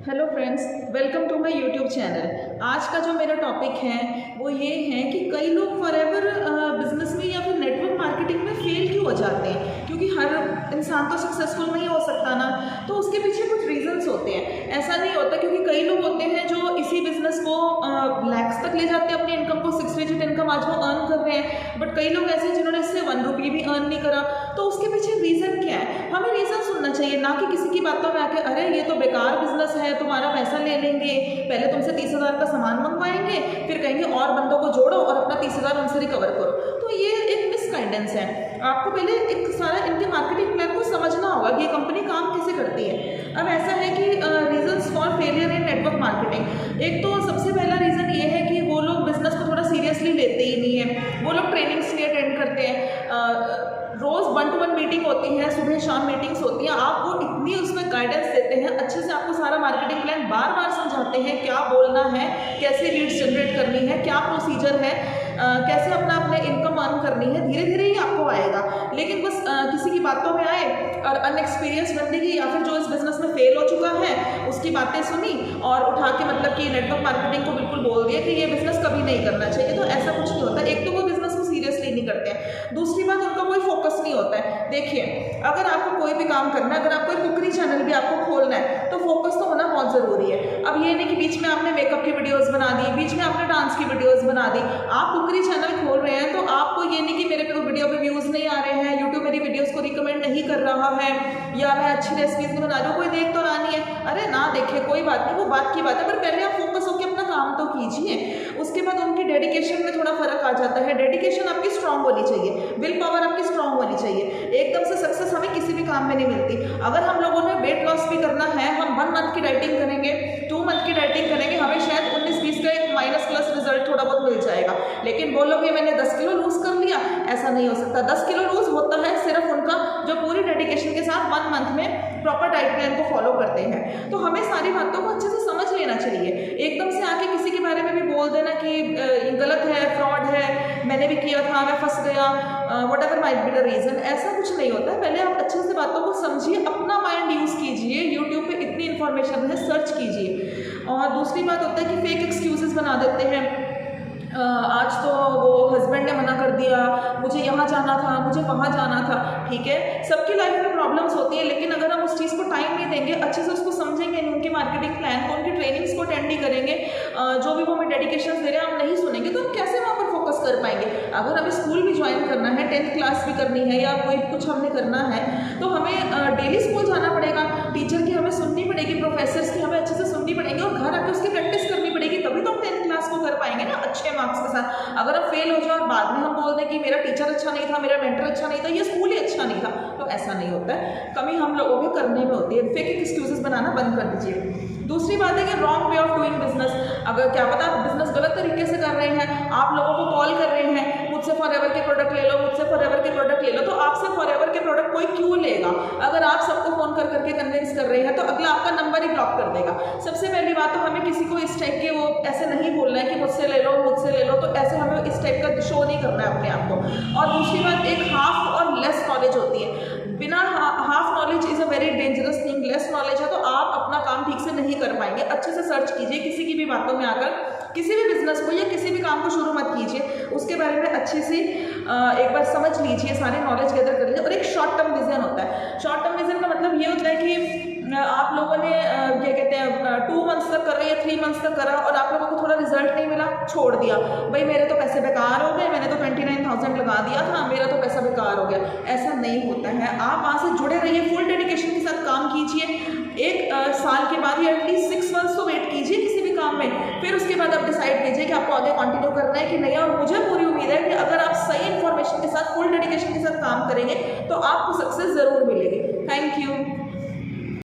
Hello friends, welcome to my YouTube channel. आज का जो मेरा टॉपिक है वो ये है कि कई लोग फॉरएवर बिजनेस में या फिर नेटवर्क मार्केटिंग में फेल क्यों हो जाते हैं, क्योंकि हर इंसान तो सक्सेसफुल नहीं हो सकता ना, तो उसके पीछे कुछ रीजंस होते हैं। ऐसा नहीं होता, क्योंकि कई लोग होते हैं जो इसी बिजनेस को लैक्स तक ले जाते हैं, अपनी इनकम को 6 डिजिट इनकम आज वो अर्न कर रहे हैं, बट कई लोग ऐसे हैं जिन्होंने इससे 1 रुपये भी अर्न नहीं करा। तो उसके पीछे रीजन क्या है, हमें रीजन सुनना चाहिए, ना कि किसी की बातों में आके अरे ये तो बेकार बिजनेस है, तुम्हारा पैसा ले लेंगे, पहले तुमसे 30,000 का सामान मंगवाएंगे, फिर कहेंगे और बंदों को जोड़ो और अपना 30,000 उनसे रिकवर करो। तो ये एक मिसगाइडेंस है। आपको पहले एक सारा इनके मार्केटिंग प्लान को समझना होगा कि ये कंपनी काम कैसे करती है। अब ऐसा है कि reasons for failure in network marketing, एक तो सबसे पहला रीज़न ये है कि वो लोग बिजनेस को थोड़ा सीरियसली लेते ही नहीं है। वो लोग ट्रेनिंग्स नहीं अटेंड करते हैं, रोज़ 1-to-1 मीटिंग होती है, सुबह शाम मीटिंग्स होती हैं, आप वो इतनी उसमें गाइडेंस देते हैं, अच्छे से आपको सारा मार्केटिंग प्लान बार बार समझाते हैं, क्या बोलना है, कैसे लीड्स जनरेट करनी है, क्या प्रोसीजर है, कैसे अपने इनकम अर्न करनी है, धीरे धीरे ही आपको आएगा। लेकिन बस किसी की बातों में आए और अनएक्सपीरियंस बंदे की या फिर जो इस बिजनेस में फेल हो चुका है उसकी बातें सुनी और उठा के मतलब कि नेटवर्क मार्केटिंग को बिल्कुल बोल दिया कि ये बिजनेस कभी नहीं करना चाहिए, तो ऐसा कुछ नहीं होता। एक तो वो बिजनेस को सीरियसली नहीं करते हैं, दूसरी बात उनका कोई फोकस नहीं होता है। देखिए, अगर आपको कोई भी काम करना है, अगर आपको एक कुकरी चैनल भी आपको खोलना है, तो फोकस तो होना बहुत ज़रूरी है। अब ये नहीं कि बीच में आपने मेकअप की वीडियोस बना दी, बीच में आपने डांस की वीडियोस बना दी। आप कुकरी चैनल खोल रहे हैं तो आपको ये नहीं कि मेरे पे वीडियो पे व्यूज़ नहीं आ रहे हैं, यूट्यूब मेरी वीडियोज़ को रिकमेंड नहीं कर रहा है, या मैं अच्छी रेसिपीज़ नहीं बना रही हूँ, कोई देख तो रहा नहीं है। अरे ना देखे कोई बात नहीं, वो बात की बात है, पर पहले आप फोकस होकर अपना काम तो कीजिए। उसके बाद उनकी डेडिकेशन में थोड़ा फर्क आ जाता है। डेडिकेशन आपकी स्ट्रांग होनी चाहिए, विल पावर आपकी स्ट्रांग होनी चाहिए। एकदम से सक्सेस हमें किसी भी काम में नहीं मिलती। अगर हम लोगों ने वेट लॉस भी करना है, हम 1 मंथ की डाइटिंग करेंगे, 2 मंथ की डाइटिंग करेंगे, हमें शायद 19-20 का एक माइनस प्लस रिजल्ट थोड़ा बहुत मिल जाएगा। लेकिन बोलोगे मैंने 10 किलो लूज कर लिया, ऐसा नहीं हो सकता। 10 किलो लूज होता है सिर्फ उनका जो पूरी डेडिकेशन के साथ 1 मंथ में प्रॉपर डाइट प्लान को फॉलो करते हैं। तो हमें सारी बातों को अच्छे से समझ लेना चाहिए। एकदम से आके किसी के बारे में भी बोल देना कि गलत है, फ्रॉड है, मैंने भी किया था, मैं फंस गया, whatever might be the reason, ऐसा कुछ नहीं होता है। पहले आप अच्छे से बातों को समझिए, अपना माइंड यूज़ कीजिए, यूट्यूब पे इतनी इन्फॉर्मेशन है, सर्च कीजिए। और दूसरी बात होता है कि फेक एक्सक्यूजेस बना देते हैं। आज तो वो हस्बैंड ने मना कर दिया, मुझे यहाँ जाना था, मुझे वहाँ जाना था। ठीक है, सबकी लाइफ में प्रॉब्लम्स होती है, लेकिन अगर हम उस चीज़ को टाइम नहीं देंगे, अच्छे से उसको समझेंगे, उनके मार्केटिंग प्लान को, उनकी ट्रेनिंग्स को अटेंड नहीं करेंगे, जो भी वो हमें डेडिकेशन दे रहे हैं हम नहीं सुनेंगे, तो हम कैसे वहाँ पर फोकस कर पाएंगे। अगर हमें स्कूल भी ज्वाइन करना है, 10th क्लास भी करनी है, या कोई कुछ हमने करना है, तो हमें डेली स्कूल जाना पड़ेगा, टीचर की हमें सुननी पड़ेगी, प्रोफेसर्स की हमें अच्छे से सुननी पड़ेगी, और घर आकर उसकी प्रैक्टिस करनी पड़ेगी, तभी तो हम 10th क्लास को कर पाएंगे ना अच्छे मार्क्स के साथ। अगर हम फेल हो जाए और बाद में हम बोल दें कि मेरा टीचर अच्छा नहीं था, मेरा मेंटर अच्छा नहीं था, ये स्कूल ही अच्छा नहीं था, तो ऐसा नहीं होता है। कमी हम लोगों के करने में होती है। फेक एक्सक्यूजेस बनाना बंद कर दीजिए। दूसरी बात है कि wrong way of doing business. अगर क्या पता आप बिजनेस गलत तरीके से कर रहे हैं, आप लोगों को कॉल कर रहे हैं, मुझसे फॉरएवर के प्रोडक्ट ले लो, मुझसे फॉरएवर के प्रोडक्ट ले लो, तो आपसे फॉरएवर के प्रोडक्ट कोई क्यों लेगा। अगर आप सबको फोन कर करके कन्विंस कर रहे हैं, तो अगला आपका नंबर ही ब्लॉक कर देगा। सबसे पहली बात तो हमें किसी को इस टाइप के वो ऐसे नहीं बोलना है कि मुझसे ले लो, मुझसे ले लो, तो ऐसे हमें इस टाइप का शो नहीं करना है अपने आप को। और दूसरी बात, एक हाफ और लेस नॉलेज होती है। बिना half knowledge is a very dangerous thing. Less knowledge है तो आप अपना काम ठीक से नहीं कर पाएंगे। अच्छे से सर्च कीजिए, किसी की भी बातों में आकर किसी भी बिजनेस को या किसी भी काम को शुरू मत कीजिए। उसके बारे में अच्छे से एक बार समझ लीजिए, सारे नॉलेज गैदर कर लीजिए। और एक शॉर्ट टर्म विजन होता है। शॉर्ट टर्म विजन का मतलब ये होता है कि आप लोगों ने क्या कहते हैं 2 मंथ्स तक करा या 3 मंथ्स तक करा और आप लोगों को थोड़ा रिजल्ट नहीं मिला, छोड़ दिया, भाई मेरे तो पैसे बेकार हो गए, मैंने तो 29,000 लगा दिया था, मेरा तो पैसा बेकार हो गया। ऐसा नहीं होता है। आप वहाँ से जुड़े रहिए, फुल डेडिकेशन के साथ काम कीजिए। 1 साल के बाद या एटलीस्ट 6 मंथ्स तो वेट कीजिए किसी भी काम में, फिर उसके बाद आप डिसाइड कीजिए कि आपको आगे कंटिन्यू करना है कि नहीं। और मुझे पूरी उम्मीद है कि अगर आप सही इन्फॉर्मेशन के साथ, फुल डेडिकेशन के साथ काम करेंगे तो आपको सक्सेस ज़रूर मिलेगी। Thank you.